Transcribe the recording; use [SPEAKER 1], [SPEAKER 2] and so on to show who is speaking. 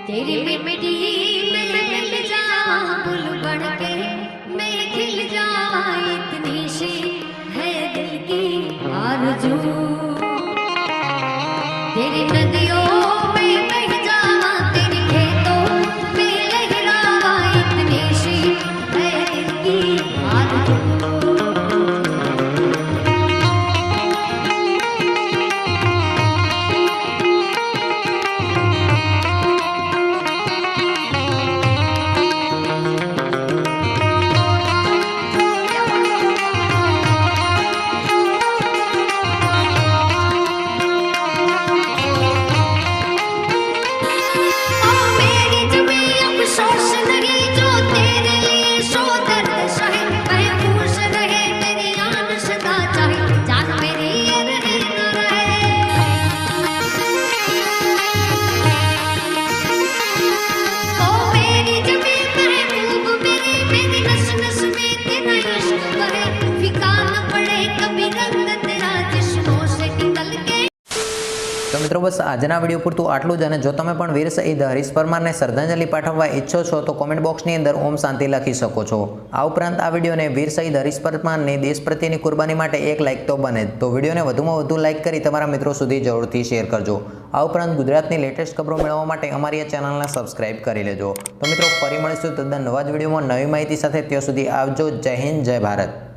[SPEAKER 1] तेरी मिट्टी में मिल जाऊं फूल बन के मैं खिल जाऊं इतनी सी है दिल की आरज़ू तेरी नदियों में बह जाऊं तेरे खेतों में लहराऊं इतनी सी है दिल की आरज़ू
[SPEAKER 2] तो मित्रों बस आजना विडियो पूरतुं आटલું જ અને જો તમે પણ વીર શહીદ હરીશ પરમારને શ્રદ્ધાંજલિ પાઠવવા ઈચ્છો છો તો કોમેન્ટ બોક્સની અંદર ઓમ શાંતિ લખી શકો છો। આ ઉપરાંત આ વિડિયોને વીર શહીદ હરીશ પરમારની દેશ પ્રત્યેની કુરબાની માટે એક લાઇક તો બને જ, તો વિડિયોને વધુમાં વધુ લાઇક કરી તમારા મિત્રો સુધી જરૂરથી શેર કરજો। આ ઉપરાંત ગુજરાતની લેટેસ્ટ ખબરો મેળવવા માટે અમારી આ ચેનલને સબસ્ક્રાઇબ કરી લેજો। તો મિત્રો ફરી મળીશું તદ્દન નવા જ વિડિયોમાં નવી માહિતી સાથે, ત્યાં સુધી આવજો। જય હિન્દ, જય ભારત।